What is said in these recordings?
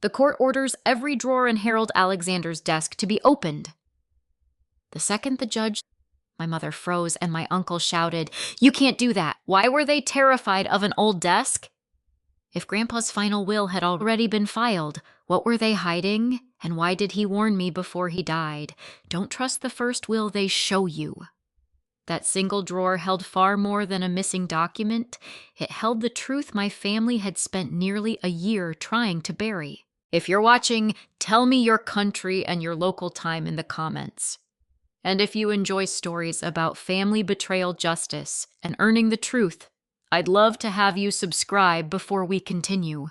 The court orders every drawer in Harold Alexander's desk to be opened. The second the judge, my mother froze and my uncle shouted, "You can't do that. Why were they terrified of an old desk?" If Grandpa's final will had already been filed, what were they hiding? And why did he warn me before he died? Don't trust the first will they show you. That single drawer held far more than a missing document. It held the truth my family had spent nearly a year trying to bury. If you're watching, tell me your country and your local time in the comments. And if you enjoy stories about family betrayal justice and earning the truth, I'd love to have you subscribe before we continue.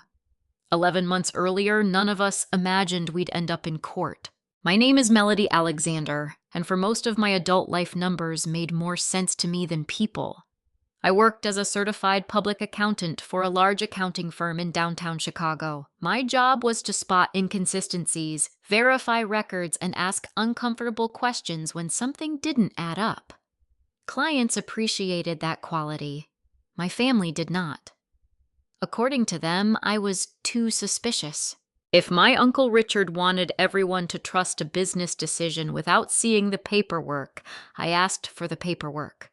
11 months earlier, none of us imagined we'd end up in court. My name is Melody Alexander, and for most of my adult life, numbers made more sense to me than people. I worked as a certified public accountant for a large accounting firm in downtown Chicago. My job was to spot inconsistencies, verify records, and ask uncomfortable questions when something didn't add up. Clients appreciated that quality. My family did not. According to them, I was too suspicious. If my Uncle Richard wanted everyone to trust a business decision without seeing the paperwork, I asked for the paperwork.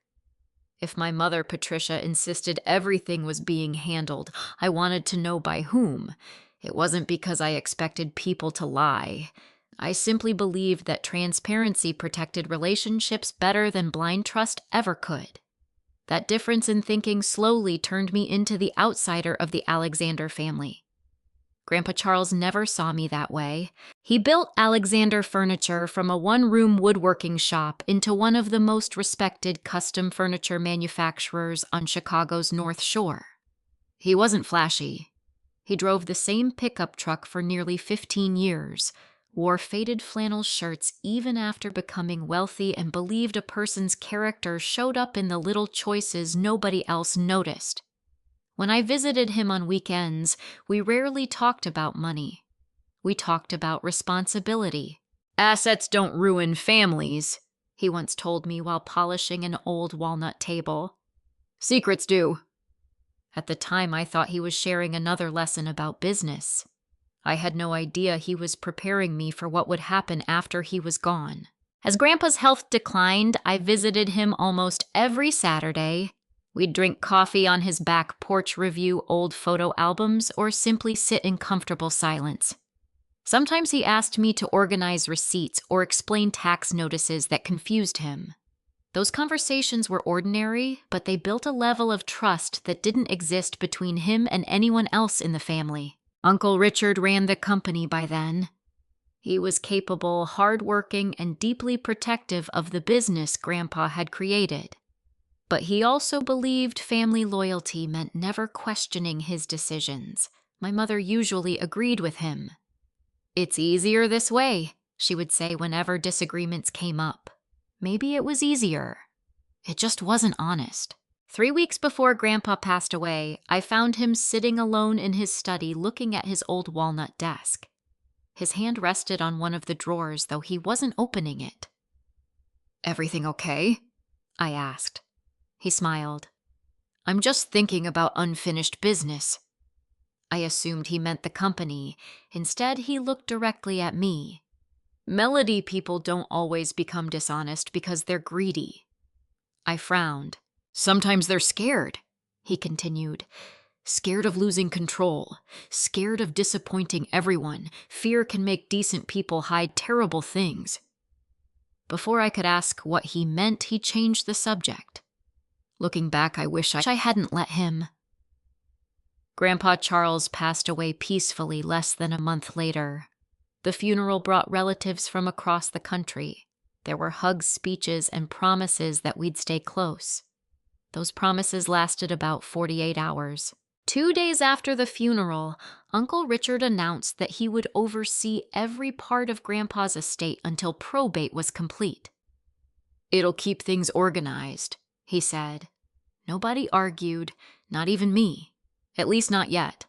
If my mother Patricia insisted everything was being handled, I wanted to know by whom. It wasn't because I expected people to lie. I simply believed that transparency protected relationships better than blind trust ever could. That difference in thinking slowly turned me into the outsider of the Alexander family. Grandpa Charles never saw me that way. He built Alexander furniture from a one-room woodworking shop into one of the most respected custom furniture manufacturers on Chicago's North Shore. He wasn't flashy. He drove the same pickup truck for nearly 15 years, wore faded flannel shirts even after becoming wealthy, and believed a person's character showed up in the little choices nobody else noticed. When I visited him on weekends, we rarely talked about money. We talked about responsibility. "Assets don't ruin families," he once told me while polishing an old walnut table. "Secrets do." At the time, I thought he was sharing another lesson about business. I had no idea he was preparing me for what would happen after he was gone. As Grandpa's health declined, I visited him almost every Saturday. We'd drink coffee on his back porch, review old photo albums, or simply sit in comfortable silence. Sometimes he asked me to organize receipts or explain tax notices that confused him. Those conversations were ordinary, but they built a level of trust that didn't exist between him and anyone else in the family. Uncle Richard ran the company by then. He was capable, hardworking, and deeply protective of the business Grandpa had created. But he also believed family loyalty meant never questioning his decisions. My mother usually agreed with him. "It's easier this way," she would say whenever disagreements came up. Maybe it was easier. It just wasn't honest. 3 weeks before Grandpa passed away, I found him sitting alone in his study looking at his old walnut desk. His hand rested on one of the drawers, though he wasn't opening it. "Everything okay?" I asked. He smiled. "I'm just thinking about unfinished business." I assumed he meant the company. Instead, he looked directly at me. "Melody people don't always become dishonest because they're greedy." I frowned. "Sometimes they're scared," he continued. "Scared of losing control. Scared of disappointing everyone. Fear can make decent people hide terrible things." Before I could ask what he meant, he changed the subject. Looking back, I wish I hadn't let him. Grandpa Charles passed away peacefully less than a month later. The funeral brought relatives from across the country. There were hugs, speeches, and promises that we'd stay close. Those promises lasted about 48 hours. 2 days after the funeral, Uncle Richard announced that he would oversee every part of Grandpa's estate until probate was complete. "It'll keep things organized," he said. Nobody argued, not even me. At least not yet.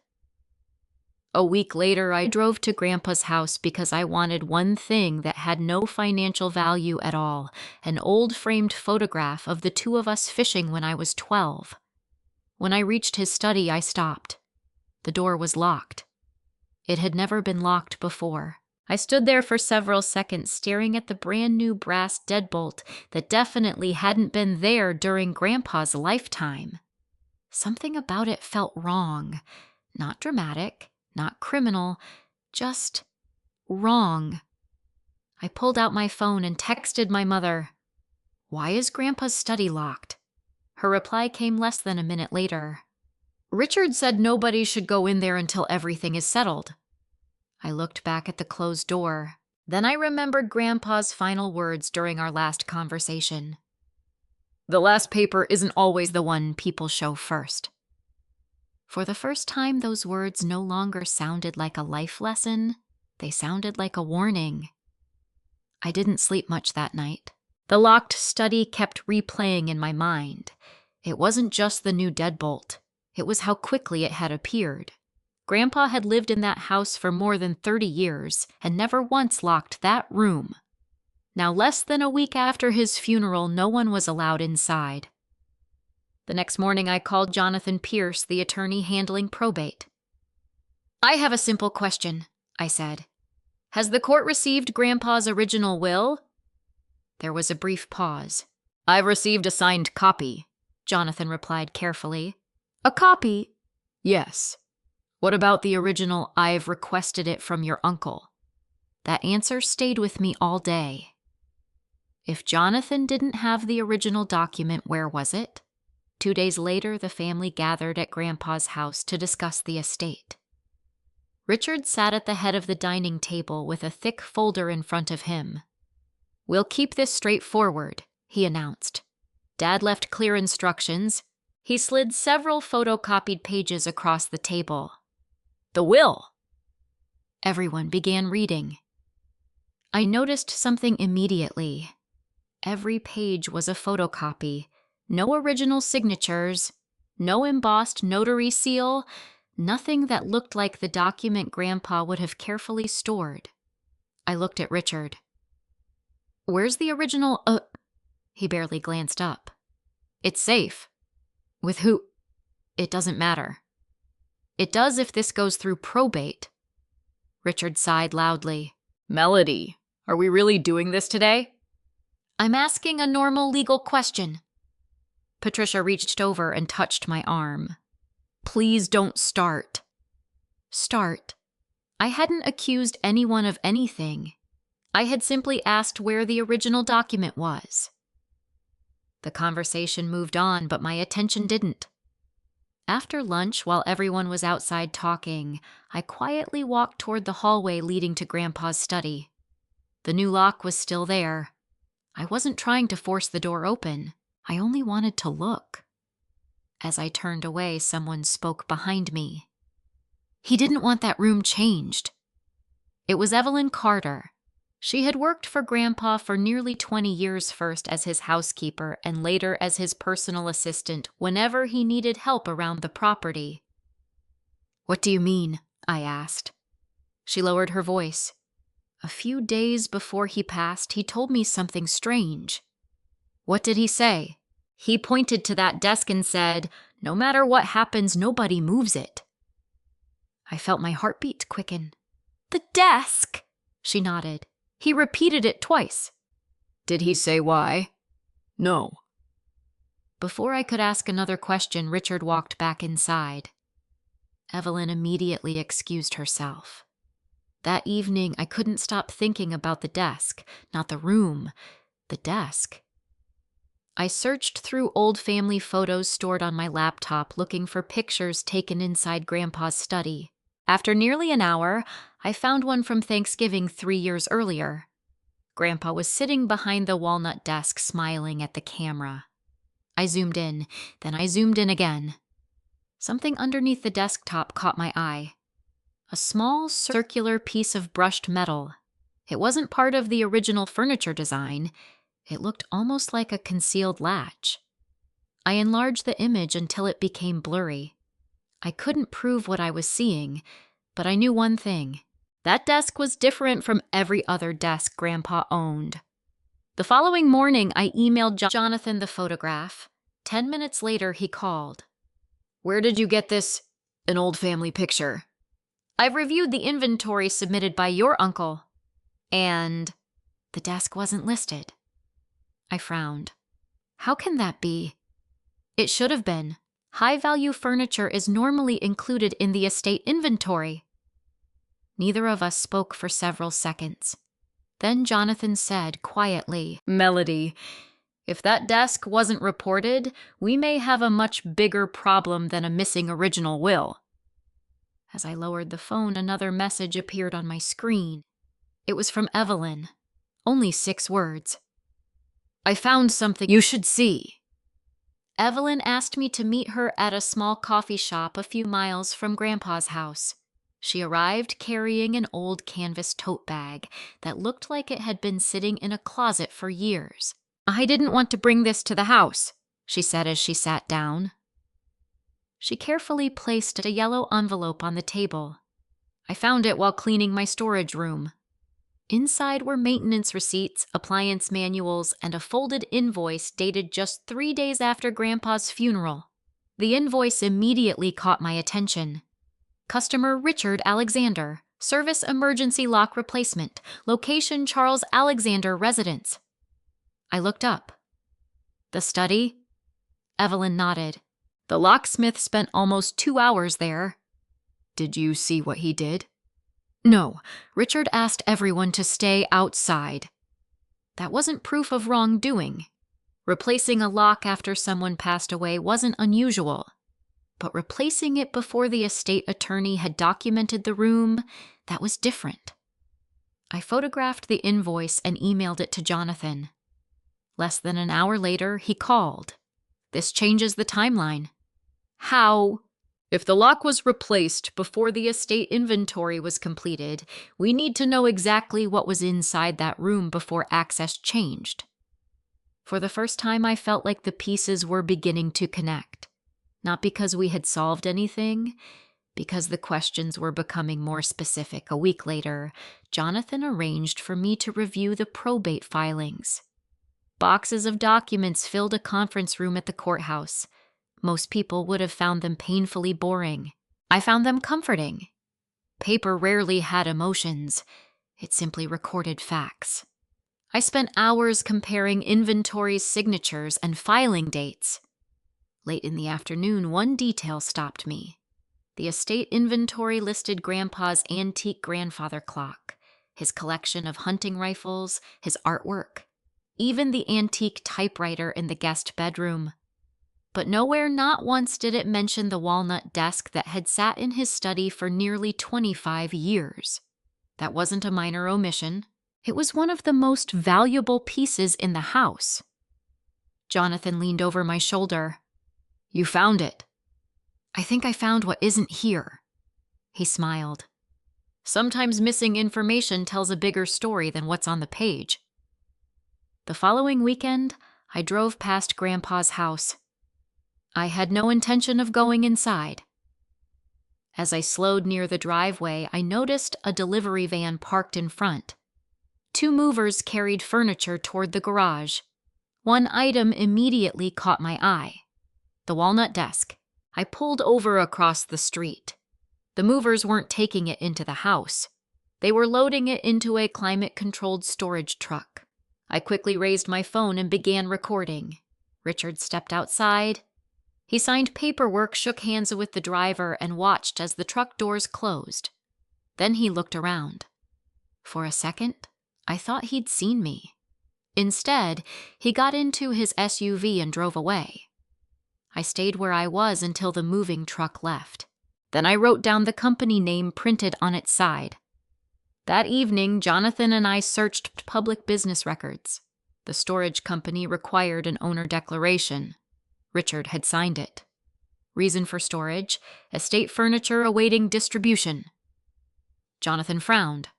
A week later, I drove to Grandpa's house because I wanted one thing that had no financial value at all, an old framed photograph of the two of us fishing when I was 12. When I reached his study, I stopped. The door was locked. It had never been locked before. I stood there for several seconds staring at the brand new brass deadbolt that definitely hadn't been there during Grandpa's lifetime. Something about it felt wrong. Not dramatic, not criminal, just wrong. I pulled out my phone and texted my mother. "Why is Grandpa's study locked?" Her reply came less than a minute later. "Richard said nobody should go in there until everything is settled." I looked back at the closed door. Then I remembered Grandpa's final words during our last conversation. "The last paper isn't always the one people show first." For the first time, those words no longer sounded like a life lesson. They sounded like a warning. I didn't sleep much that night. The locked study kept replaying in my mind. It wasn't just the new deadbolt. It was how quickly it had appeared. Grandpa had lived in that house for more than 30 years and never once locked that room. Now, less than a week after his funeral, no one was allowed inside. The next morning, I called Jonathan Pierce, the attorney handling probate. "I have a simple question," I said. "Has the court received Grandpa's original will?" There was a brief pause. "I've received a signed copy," Jonathan replied carefully. "A copy?" "Yes. What about the original? I've requested it from your uncle." That answer stayed with me all day. If Jonathan didn't have the original document, where was it? 2 days later, the family gathered at Grandpa's house to discuss the estate. Richard sat at the head of the dining table with a thick folder in front of him. "We'll keep this straightforward," he announced. "Dad left clear instructions." He slid several photocopied pages across the table. "The will!" Everyone began reading. I noticed something immediately. Every page was a photocopy. No original signatures, no embossed notary seal, nothing that looked like the document Grandpa would have carefully stored. I looked at Richard. "Where's the original, He barely glanced up. "It's safe." "With who?" "It doesn't matter." "It does if this goes through probate." Richard sighed loudly. "Melody, are we really doing this today?" "I'm asking a normal legal question." Patricia reached over and touched my arm. "Please don't start." Start? I hadn't accused anyone of anything. I had simply asked where the original document was. The conversation moved on, but my attention didn't. After lunch, while everyone was outside talking, I quietly walked toward the hallway leading to Grandpa's study. The new lock was still there. I wasn't trying to force the door open. I only wanted to look. As I turned away, someone spoke behind me. "He didn't want that room changed." It was Evelyn Carter. She had worked for Grandpa for nearly 20 years, first as his housekeeper and later as his personal assistant whenever he needed help around the property. "What do you mean?" I asked. She lowered her voice. "A few days before he passed, he told me something strange." "What did he say?" "He pointed to that desk and said, 'No matter what happens, nobody moves it.'" I felt my heartbeat quicken. "The desk!" She nodded. "He repeated it twice." "Did he say why?" "No." Before I could ask another question, Richard walked back inside. Evelyn immediately excused herself. That evening, I couldn't stop thinking about the desk, not the room, the desk. I searched through old family photos stored on my laptop, looking for pictures taken inside Grandpa's study. After nearly an hour, I found one from Thanksgiving 3 years earlier. Grandpa was sitting behind the walnut desk, smiling at the camera. I zoomed in, then I zoomed in again. Something underneath the desktop caught my eye. A small, circular piece of brushed metal. It wasn't part of the original furniture design. It looked almost like a concealed latch. I enlarged the image until it became blurry. I couldn't prove what I was seeing, but I knew one thing. That desk was different from every other desk Grandpa owned. The following morning, I emailed Jonathan the photograph. 10 minutes later, he called. "Where did you get this?" "An old family picture." I've reviewed the inventory submitted by your uncle, and the desk wasn't listed. I frowned. How can that be? It should have been. High-value furniture is normally included in the estate inventory. Neither of us spoke for several seconds. Then Jonathan said quietly, "Melody, if that desk wasn't reported, we may have a much bigger problem than a missing original will." As I lowered the phone, another message appeared on my screen. It was from Evelyn. Only 6 words. "I found something you should see." Evelyn asked me to meet her at a small coffee shop a few miles from Grandpa's house. She arrived carrying an old canvas tote bag that looked like it had been sitting in a closet for years. "I didn't want to bring this to the house," she said as she sat down. She carefully placed a yellow envelope on the table. "I found it while cleaning my storage room." Inside were maintenance receipts, appliance manuals, and a folded invoice dated just 3 days after Grandpa's funeral. The invoice immediately caught my attention. Customer Richard Alexander, service emergency lock replacement, location Charles Alexander residence. I looked up. "The study?" Evelyn nodded. "The locksmith spent almost 2 hours there." "Did you see what he did?" "No, Richard asked everyone to stay outside." That wasn't proof of wrongdoing. Replacing a lock after someone passed away wasn't unusual. But replacing it before the estate attorney had documented the room, that was different. I photographed the invoice and emailed it to Jonathan. Less than an hour later, he called. "This changes the timeline." "How?" "If the lock was replaced before the estate inventory was completed, we need to know exactly what was inside that room before access changed." For the first time, I felt like the pieces were beginning to connect. Not because we had solved anything, because the questions were becoming more specific. A week later, Jonathan arranged for me to review the probate filings. Boxes of documents filled a conference room at the courthouse. Most people would have found them painfully boring. I found them comforting. Paper rarely had emotions. It simply recorded facts. I spent hours comparing inventory's signatures and filing dates. Late in the afternoon, one detail stopped me. The estate inventory listed Grandpa's antique grandfather clock, his collection of hunting rifles, his artwork, even the antique typewriter in the guest bedroom. But nowhere, not once, did it mention the walnut desk that had sat in his study for nearly 25 years. That wasn't a minor omission. It was one of the most valuable pieces in the house. Jonathan leaned over my shoulder. "You found it." "I think I found what isn't here." He smiled. "Sometimes missing information tells a bigger story than what's on the page." The following weekend, I drove past Grandpa's house. I had no intention of going inside. As I slowed near the driveway, I noticed a delivery van parked in front. 2 movers carried furniture toward the garage. One item immediately caught my eye: the walnut desk. I pulled over across the street. The movers weren't taking it into the house. They were loading it into a climate-controlled storage truck. I quickly raised my phone and began recording. Richard stepped outside. He signed paperwork, shook hands with the driver, and watched as the truck doors closed. Then he looked around. For a second, I thought he'd seen me. Instead, he got into his SUV and drove away. I stayed where I was until the moving truck left. Then I wrote down the company name printed on its side. That evening, Jonathan and I searched public business records. The storage company required an owner declaration. Richard had signed it. Reason for storage: estate furniture awaiting distribution. Jonathan frowned.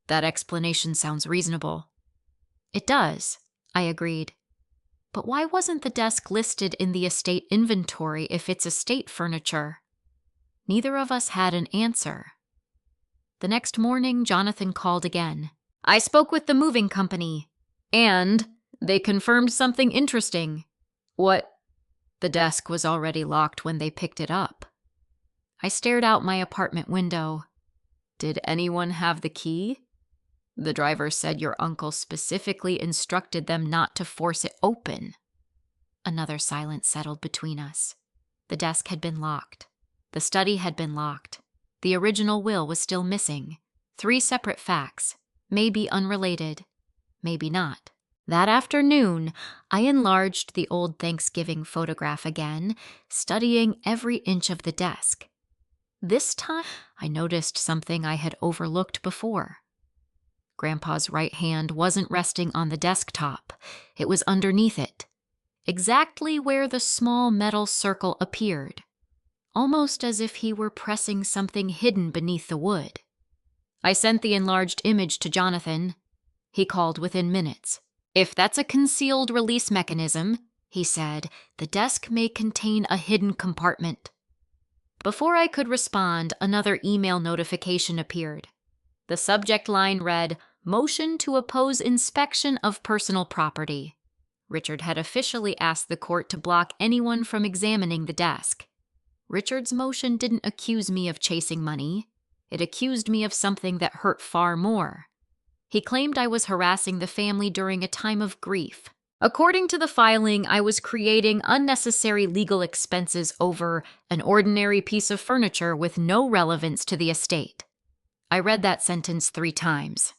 That explanation sounds reasonable. It does, I agreed. But why wasn't the desk listed in the estate inventory if it's estate furniture? Neither of us had an answer. The next morning, Jonathan called again. I spoke with the moving company, and they confirmed something interesting. What? The desk was already locked when they picked it up. I stared out my apartment window. Did anyone have the key? The driver said your uncle specifically instructed them not to force it open. Another silence settled between us. The desk had been locked. The study had been locked. The original will was still missing. 3 separate facts, maybe unrelated, maybe not. That afternoon, I enlarged the old Thanksgiving photograph again, studying every inch of the desk. This time, I noticed something I had overlooked before. Grandpa's right hand wasn't resting on the desktop. It was underneath it, exactly where the small metal circle appeared, almost as if he were pressing something hidden beneath the wood. I sent the enlarged image to Jonathan. He called within minutes. If that's a concealed release mechanism, he said, the desk may contain a hidden compartment. Before I could respond, another email notification appeared. The subject line read, "Motion to oppose inspection of personal property." Richard had officially asked the court to block anyone from examining the desk. Richard's motion didn't accuse me of chasing money. It accused me of something that hurt far more. He claimed I was harassing the family during a time of grief. According to the filing, I was creating unnecessary legal expenses over an ordinary piece of furniture with no relevance to the estate. I read that sentence 3 times.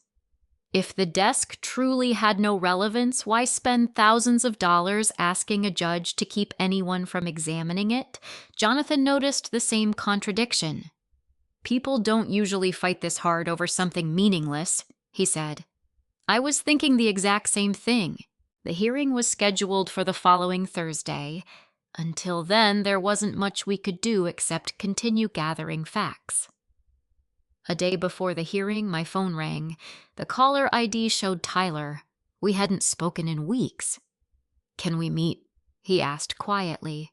If the desk truly had no relevance, why spend thousands of dollars asking a judge to keep anyone from examining it? Jonathan noticed the same contradiction. People don't usually fight this hard over something meaningless, he said. I was thinking the exact same thing. The hearing was scheduled for the following Thursday. Until then, there wasn't much we could do except continue gathering facts. A day before the hearing, my phone rang. The caller ID showed Tyler. We hadn't spoken in weeks. "Can we meet?" he asked quietly.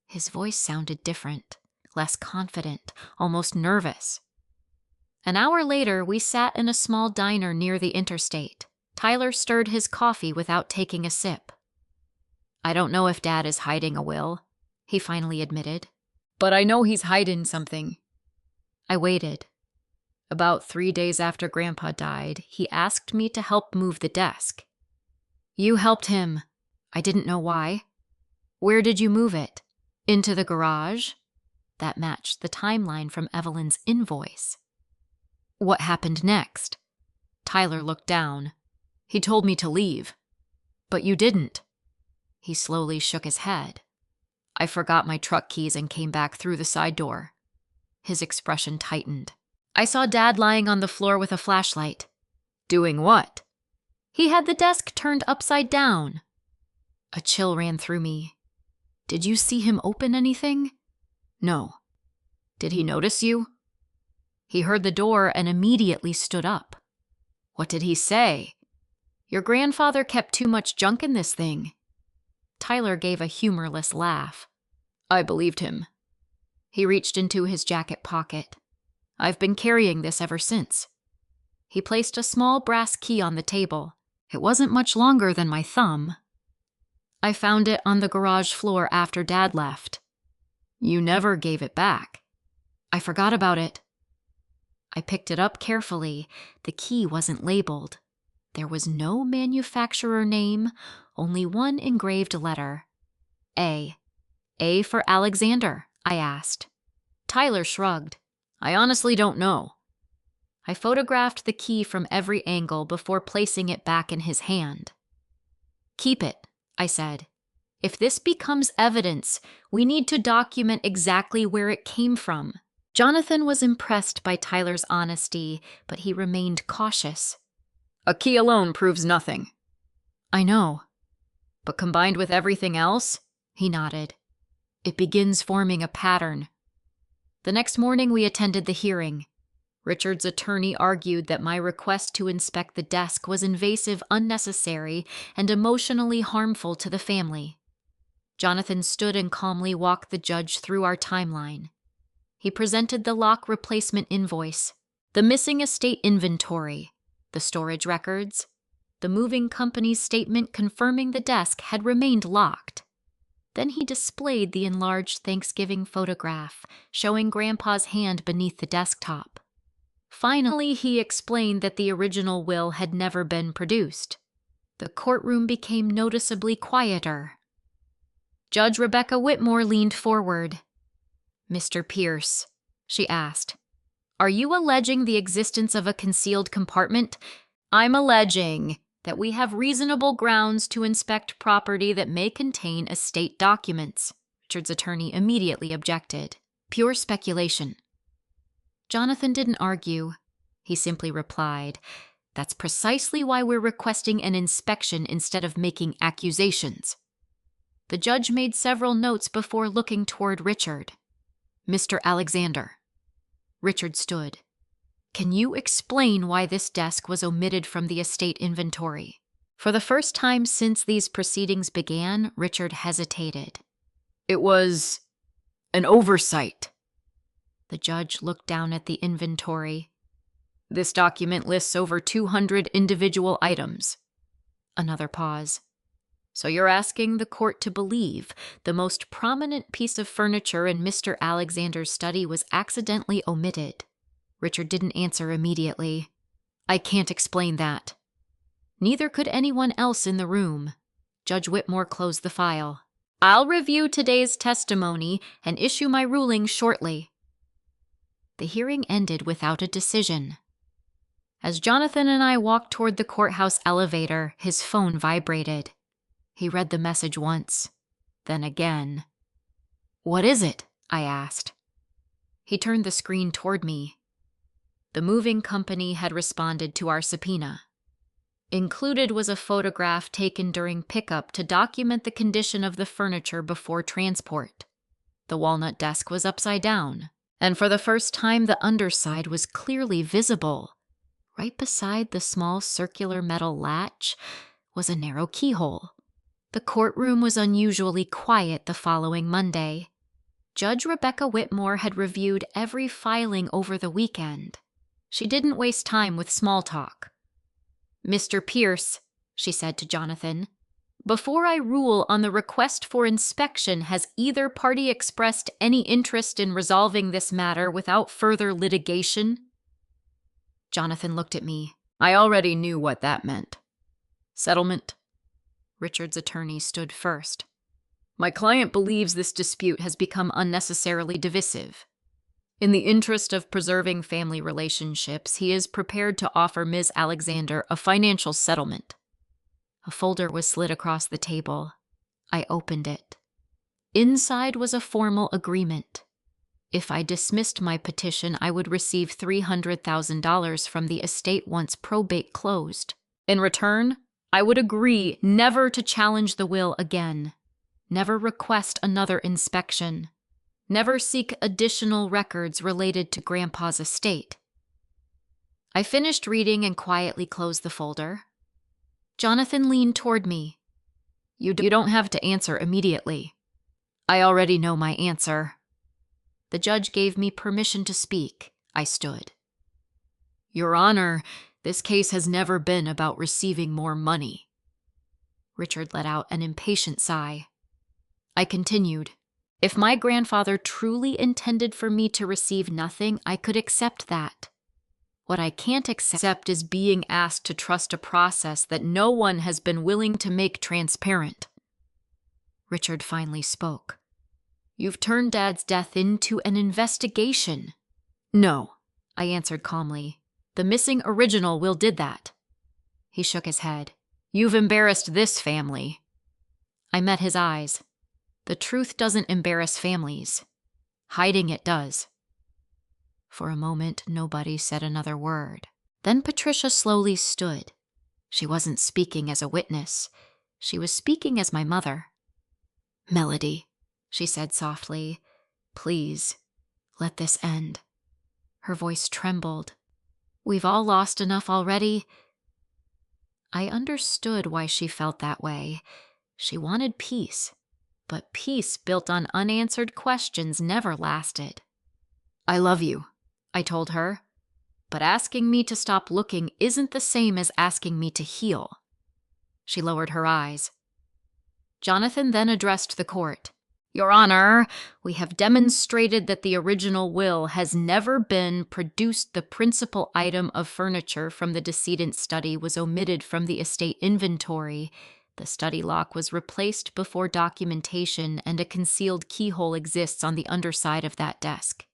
His voice sounded different, less confident, almost nervous. An hour later, we sat in a small diner near the interstate. Tyler stirred his coffee without taking a sip. "I don't know if Dad is hiding a will," he finally admitted. "But I know he's hiding something." I waited. About 3 days after Grandpa died, he asked me to help move the desk. "You helped him." I didn't know why. "Where did you move it?" "Into the garage." That matched the timeline from Evelyn's invoice. "What happened next?" Tyler looked down. "He told me to leave." "But you didn't." He slowly shook his head. "I forgot my truck keys and came back through the side door." His expression tightened. I saw Dad lying on the floor with a flashlight. "Doing what?" "He had the desk turned upside down." A chill ran through me. "Did you see him open anything?" "No." "Did he notice you?" "He heard the door and immediately stood up." "What did he say?" "Your grandfather kept too much junk in this thing." Tyler gave a humorless laugh. I believed him. He reached into his jacket pocket. "I've been carrying this ever since." He placed a small brass key on the table. It wasn't much longer than my thumb. "I found it on the garage floor after Dad left." "You never gave it back." "I forgot about it." I picked it up carefully. The key wasn't labeled. There was no manufacturer name, only one engraved letter. A. "A for Alexander?" I asked. Tyler shrugged. "I honestly don't know." I photographed the key from every angle before placing it back in his hand. "Keep it," I said. "If this becomes evidence, we need to document exactly where it came from." Jonathan was impressed by Tyler's honesty, but he remained cautious. "A key alone proves nothing." "I know." "But combined with everything else?" He nodded. "It begins forming a pattern." The next morning we attended the hearing. Richard's attorney argued that my request to inspect the desk was invasive, unnecessary, and emotionally harmful to the family. Jonathan stood and calmly walked the judge through our timeline. He presented the lock replacement invoice, the missing estate inventory, the storage records, the moving company's statement confirming the desk had remained locked. Then he displayed the enlarged Thanksgiving photograph, showing Grandpa's hand beneath the desktop. Finally, he explained that the original will had never been produced. The courtroom became noticeably quieter. Judge Rebecca Whitmore leaned forward. "Mr. Pierce," she asked, "are you alleging the existence of a concealed compartment?" "I'm alleging that we have reasonable grounds to inspect property that may contain estate documents," Richard's attorney immediately objected. "Pure speculation." Jonathan didn't argue. He simply replied, "That's precisely why we're requesting an inspection instead of making accusations." The judge made several notes before looking toward Richard. "Mr. Alexander." Richard stood. "Can you explain why this desk was omitted from the estate inventory?" For the first time since these proceedings began, Richard hesitated. "It was an oversight." The judge looked down at the inventory. "This document lists over 200 individual items." Another pause. "So you're asking the court to believe the most prominent piece of furniture in Mr. Alexander's study was accidentally omitted?" Richard didn't answer immediately. "I can't explain that." Neither could anyone else in the room. Judge Whitmore closed the file. "I'll review today's testimony and issue my ruling shortly." The hearing ended without a decision. As Jonathan and I walked toward the courthouse elevator, his phone vibrated. He read the message once, then again. "What is it?" I asked. He turned the screen toward me. The moving company had responded to our subpoena. Included was a photograph taken during pickup to document the condition of the furniture before transport. The walnut desk was upside down, and for the first time the underside was clearly visible. Right beside the small circular metal latch was a narrow keyhole. The courtroom was unusually quiet the following Monday. Judge Rebecca Whitmore had reviewed every filing over the weekend. She didn't waste time with small talk. "Mr. Pierce," she said to Jonathan, "before I rule on the request for inspection, has either party expressed any interest in resolving this matter without further litigation?" Jonathan looked at me. "I already knew what that meant." "Settlement?" Richard's attorney stood first. "My client believes this dispute has become unnecessarily divisive. In the interest of preserving family relationships, he is prepared to offer Ms. Alexander a financial settlement." A folder was slid across the table. I opened it. Inside was a formal agreement. If I dismissed my petition, I would receive $300,000 from the estate once probate closed. In return, I would agree never to challenge the will again, never request another inspection, never seek additional records related to Grandpa's estate. I finished reading and quietly closed the folder. Jonathan leaned toward me. You don't have to answer immediately." "I already know my answer." The judge gave me permission to speak. I stood. "Your Honor, this case has never been about receiving more money." Richard let out an impatient sigh. I continued. "If my grandfather truly intended for me to receive nothing, I could accept that. What I can't accept is being asked to trust a process that no one has been willing to make transparent." Richard finally spoke. "You've turned Dad's death into an investigation." "No," I answered calmly. "The missing original will did that." He shook his head. "You've embarrassed this family." I met his eyes. The truth doesn't embarrass families. Hiding it does. For a moment, nobody said another word. Then Patricia slowly stood. She wasn't speaking as a witness. She was speaking as my mother. "Melody," she said softly, "please, let this end." Her voice trembled. "We've all lost enough already." I understood why she felt that way. She wanted peace. But peace built on unanswered questions never lasted. "I love you," I told her. "But asking me to stop looking isn't the same as asking me to heal." She lowered her eyes. Jonathan then addressed the court. Your Honor, we have demonstrated that the original will has never been produced. The principal item of furniture from the decedent's study was omitted from the estate inventory. The study lock was replaced before documentation, and a concealed keyhole exists on the underside of that desk.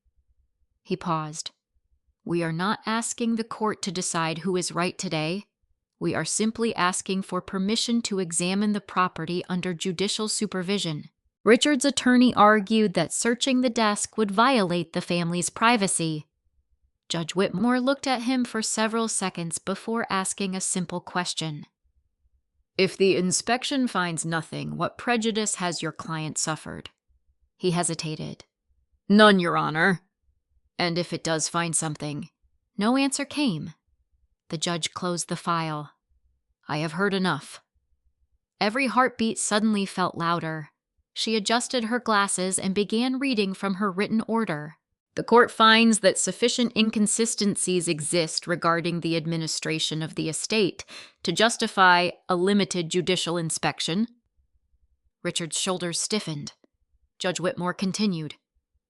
He paused. We are not asking the court to decide who is right today. We are simply asking for permission to examine the property under judicial supervision. Richard's attorney argued that searching the desk would violate the family's privacy. Judge Whitmore looked at him for several seconds before asking a simple question. If the inspection finds nothing, what prejudice has your client suffered? He hesitated. None, Your Honor. And if it does find something? No answer came. The judge closed the file. I have heard enough. Every heartbeat suddenly felt louder. She adjusted her glasses and began reading from her written order. The court finds that sufficient inconsistencies exist regarding the administration of the estate to justify a limited judicial inspection. Richard's shoulders stiffened. Judge Whitmore continued.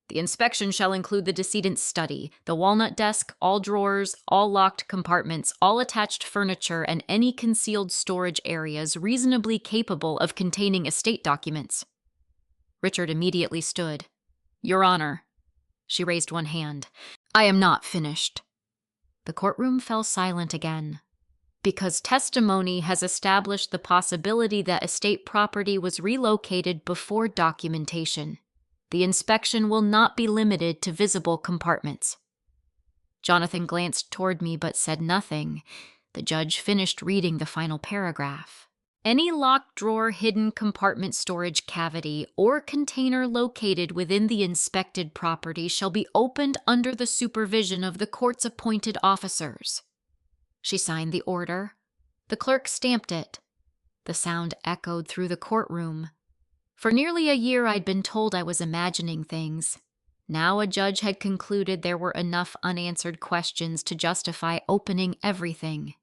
The inspection shall include the decedent's study, the walnut desk, all drawers, all locked compartments, all attached furniture, and any concealed storage areas reasonably capable of containing estate documents. Richard immediately stood. Your Honor. She raised one hand. I am not finished. The courtroom fell silent again. Because testimony has established the possibility that estate property was relocated before documentation, the inspection will not be limited to visible compartments. Jonathan glanced toward me but said nothing. The judge finished reading the final paragraph. Any locked drawer, hidden compartment, storage cavity, or container located within the inspected property shall be opened under the supervision of the court's appointed officers. She signed the order. The clerk stamped it. The sound echoed through the courtroom. For nearly a year I'd been told I was imagining things. Now a judge had concluded there were enough unanswered questions to justify opening everything.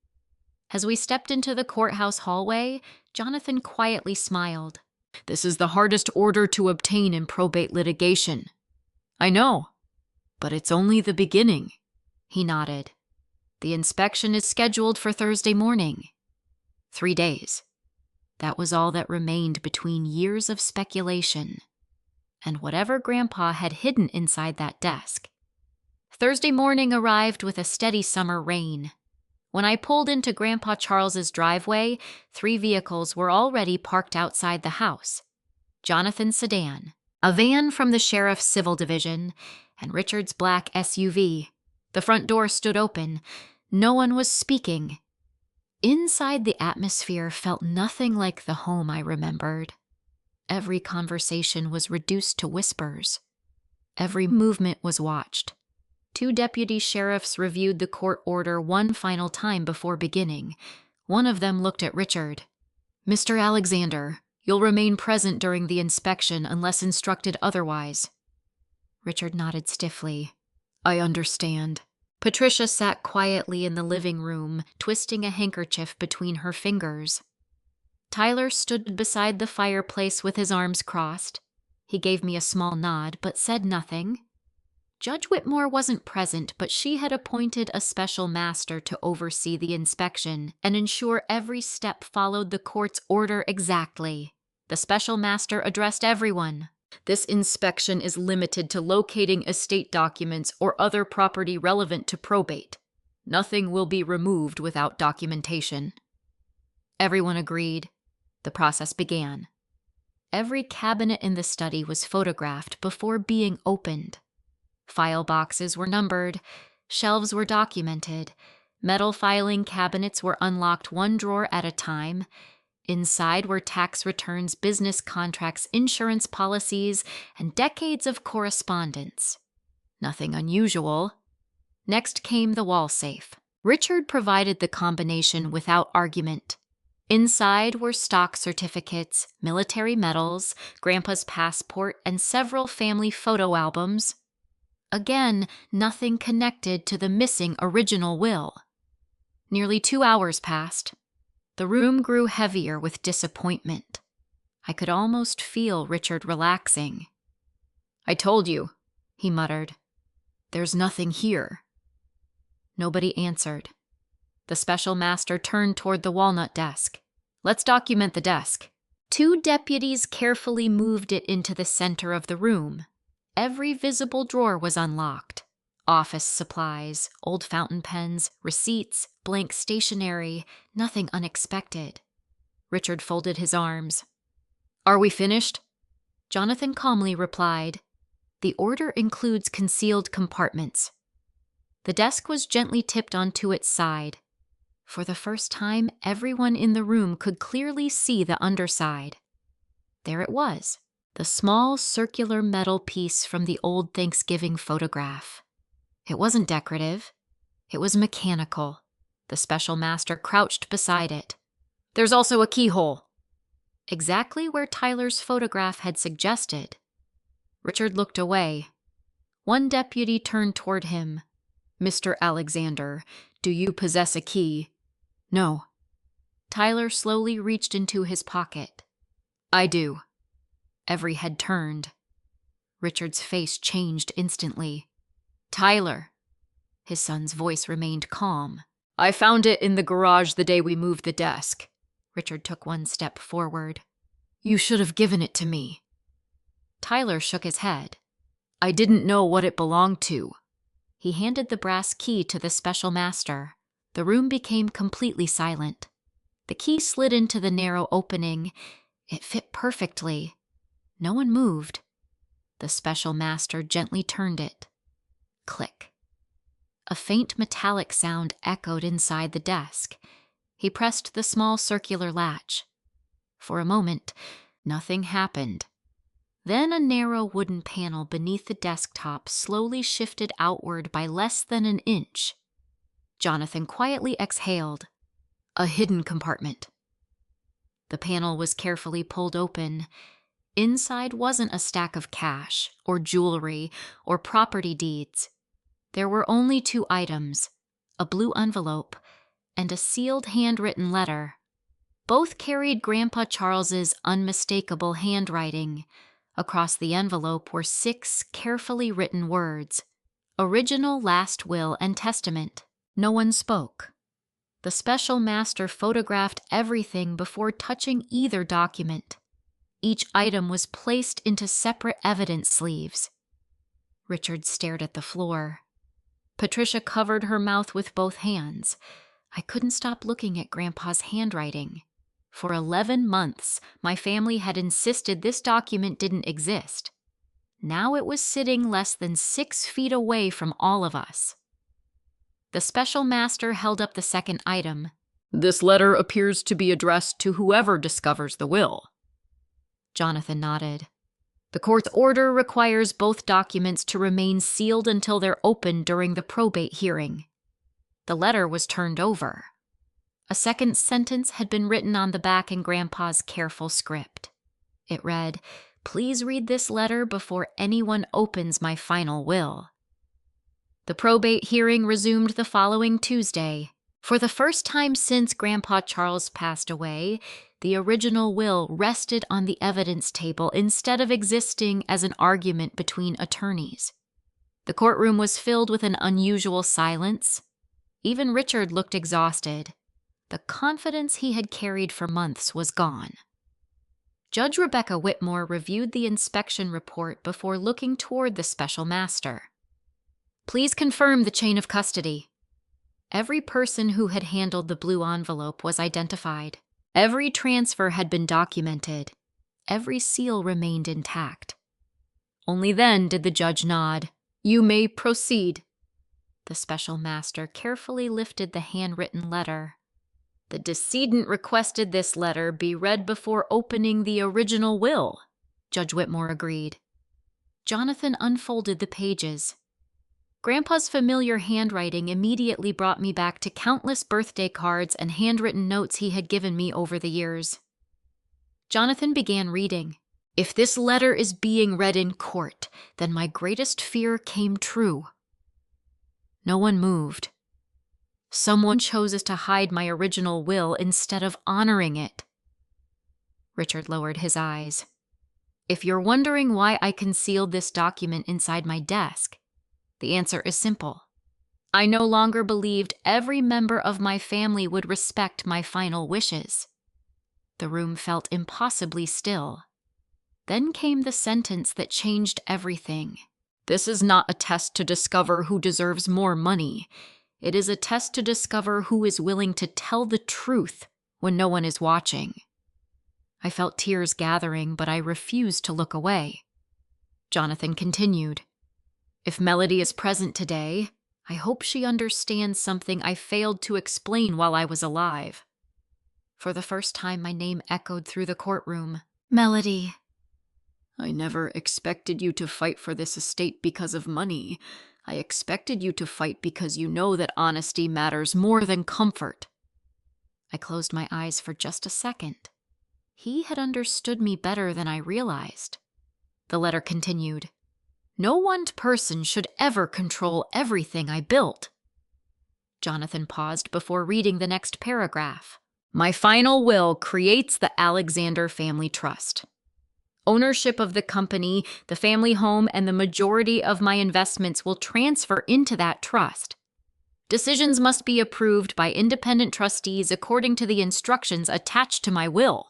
As we stepped into the courthouse hallway, Jonathan quietly smiled. This is the hardest order to obtain in probate litigation. I know, but it's only the beginning. He nodded. The inspection is scheduled for Thursday morning. 3 days. That was all that remained between years of speculation and whatever Grandpa had hidden inside that desk. Thursday morning arrived with a steady summer rain. When I pulled into Grandpa Charles's driveway, 3 vehicles were already parked outside the house. Jonathan's sedan, a van from the sheriff's civil division, and Richard's black SUV. The front door stood open. No one was speaking. Inside, the atmosphere felt nothing like the home I remembered. Every conversation was reduced to whispers. Every movement was watched. 2 deputy sheriffs reviewed the court order one final time before beginning. One of them looked at Richard. Mr. Alexander, you'll remain present during the inspection unless instructed otherwise. Richard nodded stiffly. I understand. Patricia sat quietly in the living room, twisting a handkerchief between her fingers. Tyler stood beside the fireplace with his arms crossed. He gave me a small nod, but said nothing. Judge Whitmore wasn't present, but she had appointed a special master to oversee the inspection and ensure every step followed the court's order exactly. The special master addressed everyone. This inspection is limited to locating estate documents or other property relevant to probate. Nothing will be removed without documentation. Everyone agreed. The process began. Every cabinet in the study was photographed before being opened. File boxes were numbered, shelves were documented, metal filing cabinets were unlocked 1 drawer at a time. Inside were tax returns, business contracts, insurance policies, and decades of correspondence. Nothing unusual. Next came the wall safe. Richard provided the combination without argument. Inside were stock certificates, military medals, Grandpa's passport, and several family photo albums. Again, nothing connected to the missing original will. Nearly 2 hours passed. The room grew heavier with disappointment. I could almost feel Richard relaxing. "I told you," he muttered. "There's nothing here." Nobody answered. The special master turned toward the walnut desk. "Let's document the desk." Two deputies carefully moved it into the center of the room. Every visible drawer was unlocked. Office supplies, old fountain pens, receipts, blank stationery, nothing unexpected. Richard folded his arms. "Are we finished?" Jonathan calmly replied, "The order includes concealed compartments." The desk was gently tipped onto its side. For the first time, everyone in the room could clearly see the underside. There it was, the small circular metal piece from the old Thanksgiving photograph. It wasn't decorative. It was mechanical. The special master crouched beside it. "There's also a keyhole." Exactly where Tyler's photograph had suggested. Richard looked away. One deputy turned toward him. "Mr. Alexander, do you possess a key?" "No." Tyler slowly reached into his pocket. "I do." Every head turned. Richard's face changed instantly. "Tyler." His son's voice remained calm. "I found it in the garage the day we moved the desk." Richard took one step forward. "You should have given it to me." Tyler shook his head. "I didn't know what it belonged to." He handed the brass key to the special master. The room became completely silent. The key slid into the narrow opening. It fit perfectly. No one moved. The special master gently turned it. Click. A faint metallic sound echoed inside the desk. He pressed the small circular latch. For a moment, nothing happened. Then a narrow wooden panel beneath the desktop slowly shifted outward by less than an inch. Jonathan quietly exhaled. A hidden compartment. The panel was carefully pulled open. Inside wasn't a stack of cash, or jewelry, or property deeds. There were only two items, a blue envelope and a sealed handwritten letter. Both carried Grandpa Charles's unmistakable handwriting. Across the envelope were 6 carefully written words. Original last will and testament. No one spoke. The special master photographed everything before touching either document. Each item was placed into separate evidence sleeves. Richard stared at the floor. Patricia covered her mouth with both hands. I couldn't stop looking at Grandpa's handwriting. For 11 months, my family had insisted this document didn't exist. Now it was sitting less than 6 feet away from all of us. The special master held up the second item. "This letter appears to be addressed to whoever discovers the will." Jonathan nodded. "The court's order requires both documents to remain sealed until they're opened during the probate hearing." The letter was turned over. A second sentence had been written on the back in Grandpa's careful script. It read, "Please read this letter before anyone opens my final will." The probate hearing resumed the following Tuesday. For the first time since Grandpa Charles passed away, the original will rested on the evidence table instead of existing as an argument between attorneys. The courtroom was filled with an unusual silence. Even Richard looked exhausted. The confidence he had carried for months was gone. Judge Rebecca Whitmore reviewed the inspection report before looking toward the special master. "Please confirm the chain of custody." Every person who had handled the blue envelope was identified. Every transfer had been documented. Every seal remained intact. Only then did the judge nod. "You may proceed." The special master carefully lifted the handwritten letter. "The decedent requested this letter be read before opening the original will," Judge Whitmore agreed. Jonathan unfolded the pages. Grandpa's familiar handwriting immediately brought me back to countless birthday cards and handwritten notes he had given me over the years. Jonathan began reading. "If this letter is being read in court, then my greatest fear came true." No one moved. "Someone chooses to hide my original will instead of honoring it." Richard lowered his eyes. If you're wondering why I concealed this document inside my desk, the answer is simple. I no longer believed every member of my family would respect my final wishes. The room felt impossibly still. Then came the sentence that changed everything. This is not a test to discover who deserves more money. It is a test to discover who is willing to tell the truth when no one is watching. I felt tears gathering, but I refused to look away. Jonathan continued. If Melody is present today, I hope she understands something I failed to explain while I was alive. For the first time, my name echoed through the courtroom. Melody. I never expected you to fight for this estate because of money. I expected you to fight because you know that honesty matters more than comfort. I closed my eyes for just a second. He had understood me better than I realized. The letter continued. No one person should ever control everything I built. Jonathan paused before reading the next paragraph. My final will creates the Alexander Family Trust. Ownership of the company, the family home, and the majority of my investments will transfer into that trust. Decisions must be approved by independent trustees according to the instructions attached to my will.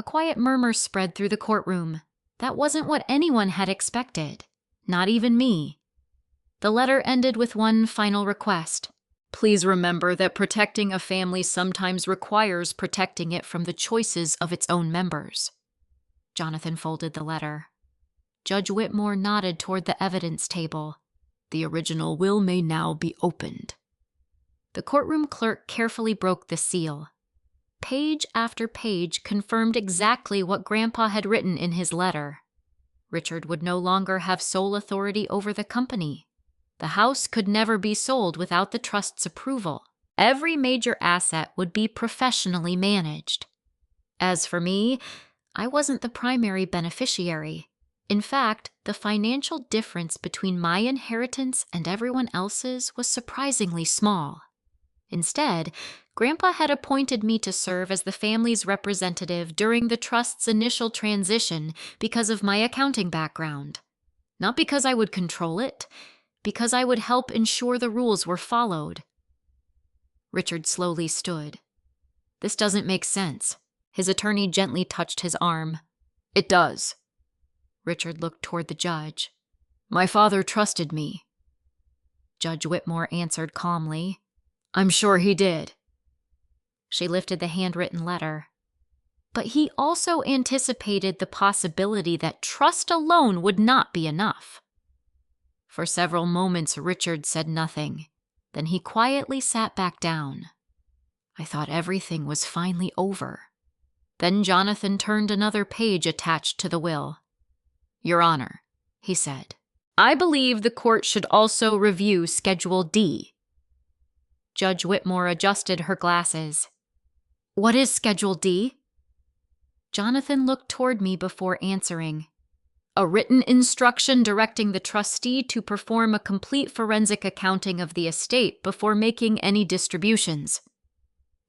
A quiet murmur spread through the courtroom. That wasn't what anyone had expected, not even me. The letter ended with one final request. Please remember that protecting a family sometimes requires protecting it from the choices of its own members. Jonathan folded the letter. Judge Whitmore nodded toward the evidence table. The original will may now be opened. The courtroom clerk carefully broke the seal. Page after page confirmed exactly what Grandpa had written in his letter. Richard would no longer have sole authority over the company. The house could never be sold without the trust's approval. Every major asset would be professionally managed. As for me, I wasn't the primary beneficiary. In fact, the financial difference between my inheritance and everyone else's was surprisingly small. Instead, Grandpa had appointed me to serve as the family's representative during the trust's initial transition because of my accounting background. Not because I would control it, because I would help ensure the rules were followed. Richard slowly stood. This doesn't make sense. His attorney gently touched his arm. It does. Richard looked toward the judge. My father trusted me. Judge Whitmore answered calmly. I'm sure he did. She lifted the handwritten letter. But he also anticipated the possibility that trust alone would not be enough. For several moments, Richard said nothing. Then he quietly sat back down. I thought everything was finally over. Then Jonathan turned another page attached to the will. Your Honor, he said, I believe the court should also review Schedule D. Judge Whitmore adjusted her glasses. What is Schedule D? Jonathan looked toward me before answering. A written instruction directing the trustee to perform a complete forensic accounting of the estate before making any distributions.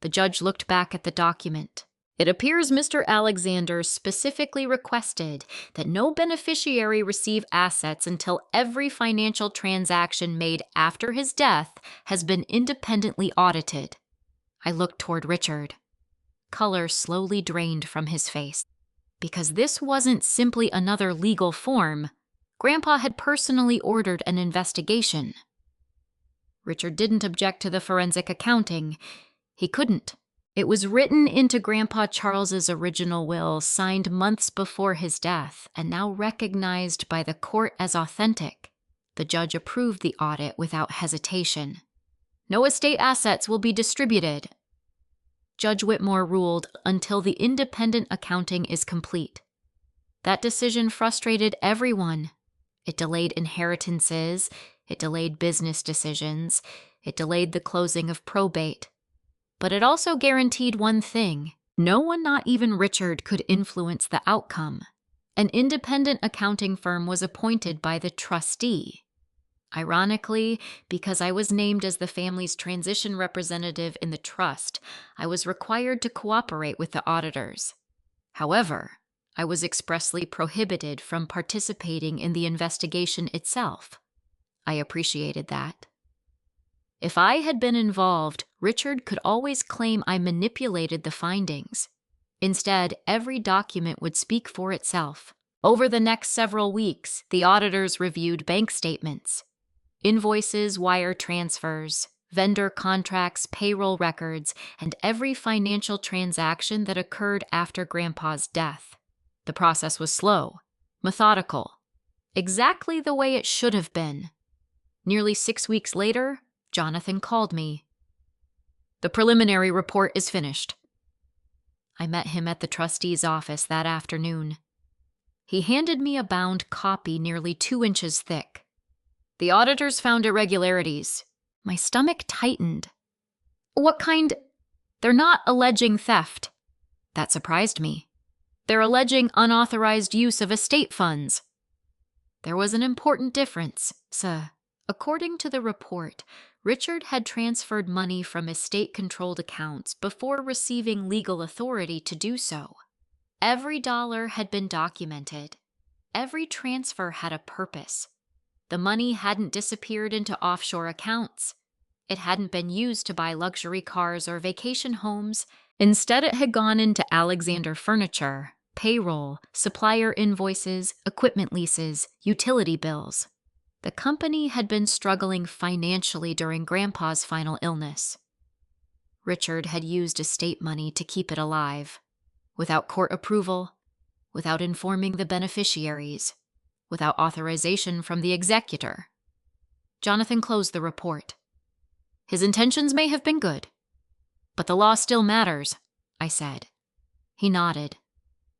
The judge looked back at the document. It appears Mr. Alexander specifically requested that no beneficiary receive assets until every financial transaction made after his death has been independently audited. I looked toward Richard. Color slowly drained from his face. Because this wasn't simply another legal form, Grandpa had personally ordered an investigation. Richard didn't object to the forensic accounting. He couldn't. It was written into Grandpa Charles's original will, signed months before his death, and now recognized by the court as authentic. The judge approved the audit without hesitation. No estate assets will be distributed. Judge Whitmore ruled until the independent accounting is complete. That decision frustrated everyone. It delayed inheritances, it delayed business decisions, it delayed the closing of probate. But it also guaranteed one thing. No one, not even Richard, could influence the outcome. An independent accounting firm was appointed by the trustee. Ironically, because I was named as the family's transition representative in the trust, I was required to cooperate with the auditors. However, I was expressly prohibited from participating in the investigation itself. I appreciated that. If I had been involved, Richard could always claim I manipulated the findings. Instead, every document would speak for itself. Over the next several weeks, the auditors reviewed bank statements, invoices, wire transfers, vendor contracts, payroll records, and every financial transaction that occurred after Grandpa's death. The process was slow, methodical, exactly the way it should have been. Nearly 6 weeks later, Jonathan called me. "The preliminary report is finished." I met him at the trustee's office that afternoon. He handed me a bound copy nearly 2 inches thick. "The auditors found irregularities." My stomach tightened. "What kind?" "They're not alleging theft." That surprised me. "They're alleging unauthorized use of estate funds." There was an important difference, sir. According to the report, Richard had transferred money from estate-controlled accounts before receiving legal authority to do so. Every dollar had been documented. Every transfer had a purpose. The money hadn't disappeared into offshore accounts. It hadn't been used to buy luxury cars or vacation homes. Instead, it had gone into Alexander furniture, payroll, supplier invoices, equipment leases, utility bills. The company had been struggling financially during Grandpa's final illness. Richard had used estate money to keep it alive, without court approval, without informing the beneficiaries, without authorization from the executor. Jonathan closed the report. "His intentions may have been good, but the law still matters," I said. He nodded.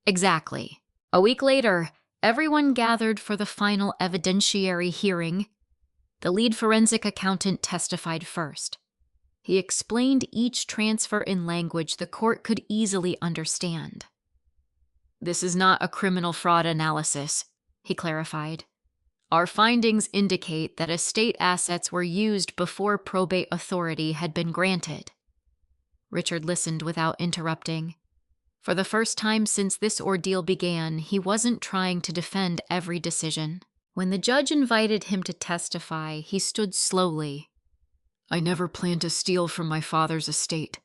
"Exactly." A week later, everyone gathered for the final evidentiary hearing. The lead forensic accountant testified first. He explained each transfer in language the court could easily understand. "This is not a criminal fraud analysis," he clarified. "Our findings indicate that estate assets were used before probate authority had been granted." Richard listened without interrupting. For the first time since this ordeal began, he wasn't trying to defend every decision. When the judge invited him to testify, he stood slowly. "I never planned to steal from my father's estate."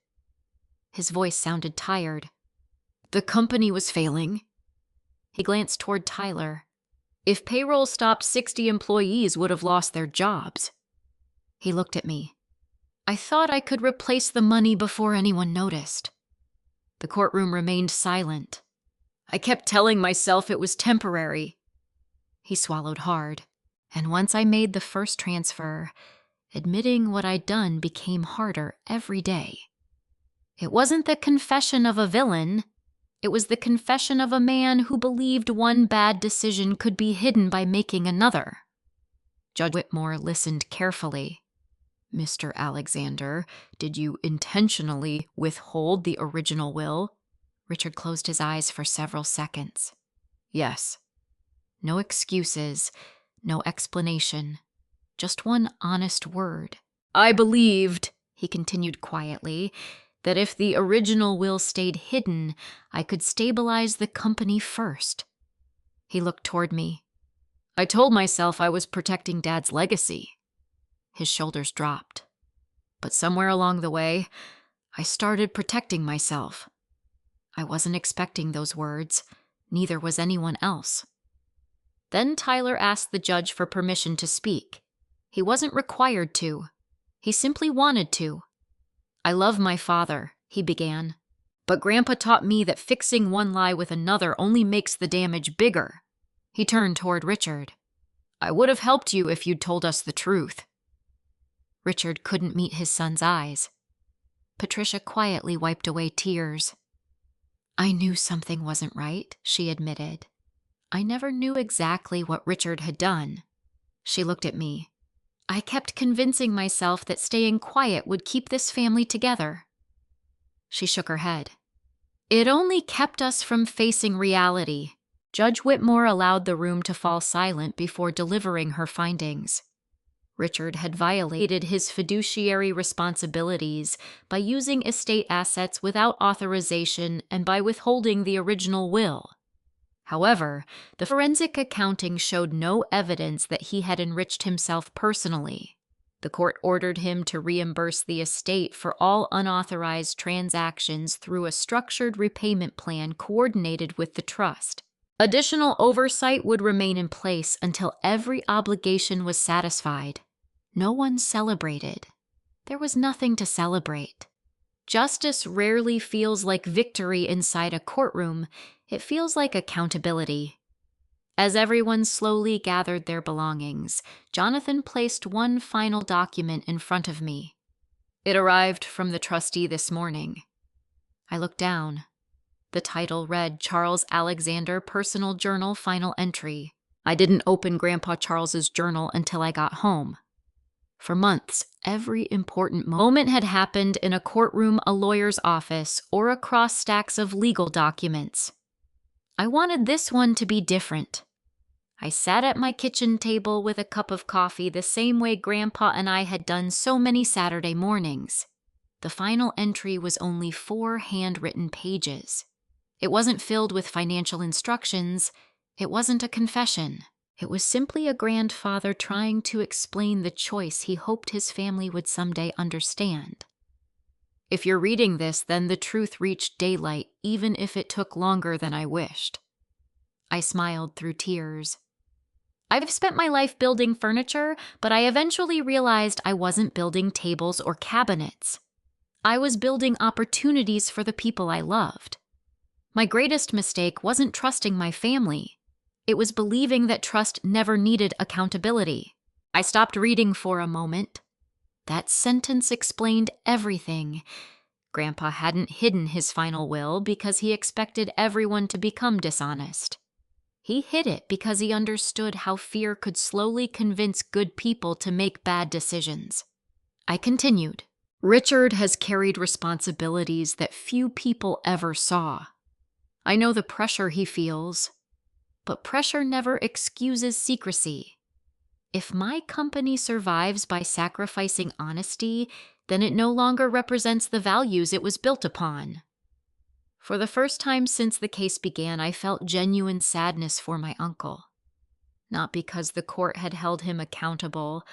His voice sounded tired. "The company was failing." He glanced toward Tyler. "If payroll stopped, 60 employees would have lost their jobs." He looked at me. "I thought I could replace the money before anyone noticed." The courtroom remained silent. "I kept telling myself it was temporary." He swallowed hard. "And once I made the first transfer, admitting what I'd done became harder every day. It wasn't the confession of a villain. It was the confession of a man who believed one bad decision could be hidden by making another." Judge Whitmore listened carefully. "Mr. Alexander, did you intentionally withhold the original will?" Richard closed his eyes for several seconds. "Yes." No excuses, no explanation, just one honest word. "I believed," he continued quietly, "that if the original will stayed hidden, I could stabilize the company first." He looked toward me. "I told myself I was protecting Dad's legacy." His shoulders dropped. "But somewhere along the way, I started protecting myself." I wasn't expecting those words. Neither was anyone else. Then Tyler asked the judge for permission to speak. He wasn't required to. He simply wanted to. "I love my father," he began. "But Grandpa taught me that fixing one lie with another only makes the damage bigger." He turned toward Richard. "I would have helped you if you'd told us the truth." Richard couldn't meet his son's eyes. Patricia quietly wiped away tears. "I knew something wasn't right," she admitted. "I never knew exactly what Richard had done." She looked at me. "I kept convincing myself that staying quiet would keep this family together." She shook her head. "It only kept us from facing reality." Judge Whitmore allowed the room to fall silent before delivering her findings. Richard had violated his fiduciary responsibilities by using estate assets without authorization and by withholding the original will. However, the forensic accounting showed no evidence that he had enriched himself personally. The court ordered him to reimburse the estate for all unauthorized transactions through a structured repayment plan coordinated with the trust. Additional oversight would remain in place until every obligation was satisfied. No one celebrated. There was nothing to celebrate. Justice rarely feels like victory inside a courtroom. It feels like accountability. As everyone slowly gathered their belongings, Jonathan placed one final document in front of me. It arrived from the trustee this morning. I looked down. The title read Charles Alexander Personal Journal Final Entry. I didn't open Grandpa Charles's journal until I got home. For months, every important moment had happened in a courtroom, a lawyer's office, or across stacks of legal documents. I wanted this one to be different. I sat at my kitchen table with a cup of coffee the same way Grandpa and I had done so many Saturday mornings. The final entry was only 4 handwritten pages. It wasn't filled with financial instructions. It wasn't a confession. It was simply a grandfather trying to explain the choice he hoped his family would someday understand. If you're reading this, then the truth reached daylight, even if it took longer than I wished. I smiled through tears. I've spent my life building furniture, but I eventually realized I wasn't building tables or cabinets. I was building opportunities for the people I loved. My greatest mistake wasn't trusting my family. It was believing that trust never needed accountability. I stopped reading for a moment. That sentence explained everything. Grandpa hadn't hidden his final will because he expected everyone to become dishonest. He hid it because he understood how fear could slowly convince good people to make bad decisions. I continued. Richard has carried responsibilities that few people ever saw. I know the pressure he feels. But pressure never excuses secrecy. If my company survives by sacrificing honesty, then it no longer represents the values it was built upon. For the first time since the case began, I felt genuine sadness for my uncle. Not because the court had held him accountable,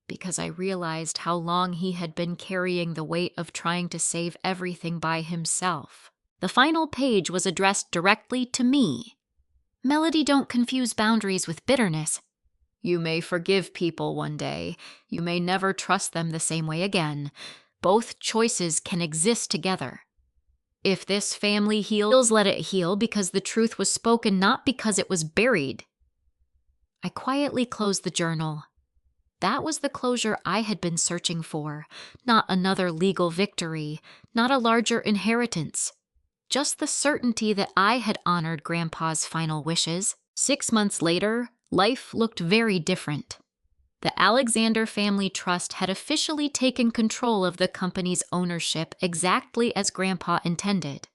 because I realized how long he had been carrying the weight of trying to save everything by himself. The final page was addressed directly to me. Melody, don't confuse boundaries with bitterness. You may forgive people one day. You may never trust them the same way again. Both choices can exist together. If this family heals, let it heal because the truth was spoken, not because it was buried. I quietly closed the journal. That was the closure I had been searching for, not another legal victory, not a larger inheritance. Just the certainty that I had honored Grandpa's final wishes. 6 months later, life looked very different. The Alexander Family Trust had officially taken control of the company's ownership exactly as Grandpa intended.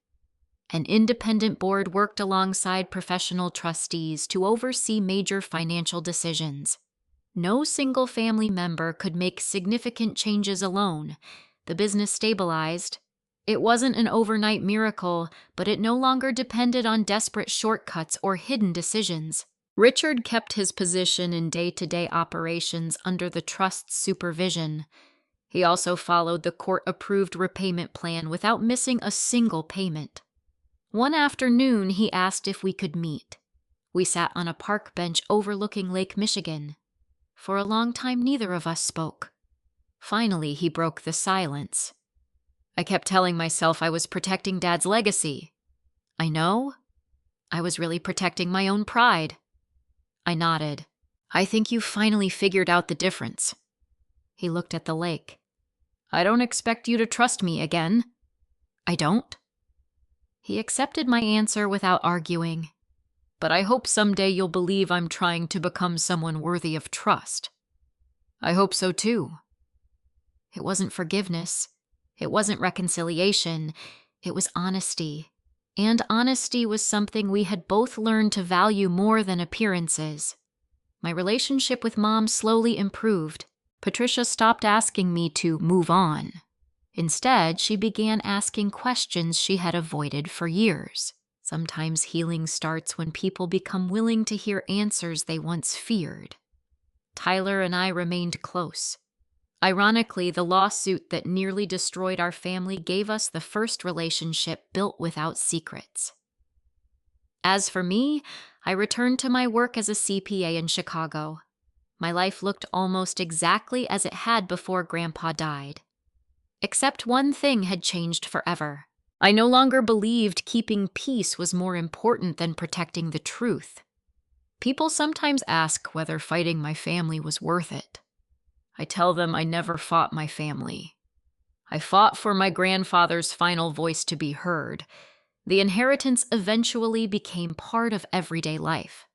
An independent board worked alongside professional trustees to oversee major financial decisions. No single family member could make significant changes alone. The business stabilized. It wasn't an overnight miracle, but it no longer depended on desperate shortcuts or hidden decisions. Richard kept his position in day-to-day operations under the trust's supervision. He also followed the court-approved repayment plan without missing a single payment. One afternoon, he asked if we could meet. We sat on a park bench overlooking Lake Michigan. For a long time, neither of us spoke. Finally, he broke the silence. I kept telling myself I was protecting Dad's legacy. I know. I was really protecting my own pride. I nodded. I think you finally figured out the difference. He looked at the lake. I don't expect you to trust me again. I don't. He accepted my answer without arguing. But I hope someday you'll believe I'm trying to become someone worthy of trust. I hope so too. It wasn't forgiveness. It wasn't reconciliation. It was honesty. And honesty was something we had both learned to value more than appearances. My relationship with Mom slowly improved. Patricia stopped asking me to move on. Instead, she began asking questions she had avoided for years. Sometimes healing starts when people become willing to hear answers they once feared. Tyler and I remained close. Ironically, the lawsuit that nearly destroyed our family gave us the first relationship built without secrets. As for me, I returned to my work as a CPA in Chicago. My life looked almost exactly as it had before Grandpa died. Except one thing had changed forever. I no longer believed keeping peace was more important than protecting the truth. People sometimes ask whether fighting my family was worth it. I tell them I never fought my family. I fought for my grandfather's final voice to be heard. The inheritance eventually became part of everyday life.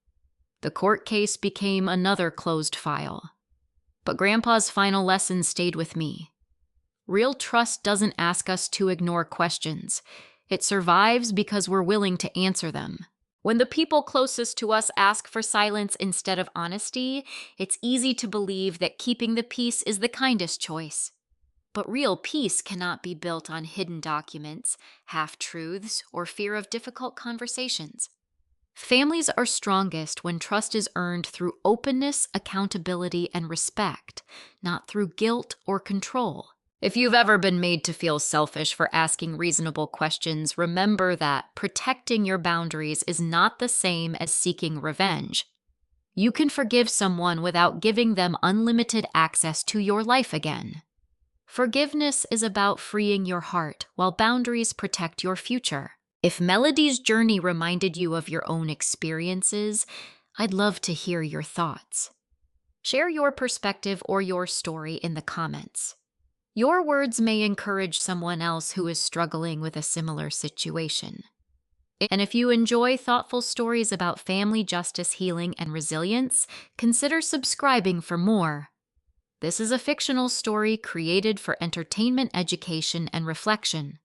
The court case became another closed file. But Grandpa's final lesson stayed with me. Real trust doesn't ask us to ignore questions. It survives because we're willing to answer them. When the people closest to us ask for silence instead of honesty, it's easy to believe that keeping the peace is the kindest choice. But real peace cannot be built on hidden documents, half-truths, or fear of difficult conversations. Families are strongest when trust is earned through openness, accountability, and respect, not through guilt or control. If you've ever been made to feel selfish for asking reasonable questions, remember that protecting your boundaries is not the same as seeking revenge. You can forgive someone without giving them unlimited access to your life again. Forgiveness is about freeing your heart, while boundaries protect your future. If Melody's journey reminded you of your own experiences, I'd love to hear your thoughts. Share your perspective or your story in the comments. Your words may encourage someone else who is struggling with a similar situation. And if you enjoy thoughtful stories about family justice, healing, and resilience, consider subscribing for more. This is a fictional story created for entertainment, education, and reflection.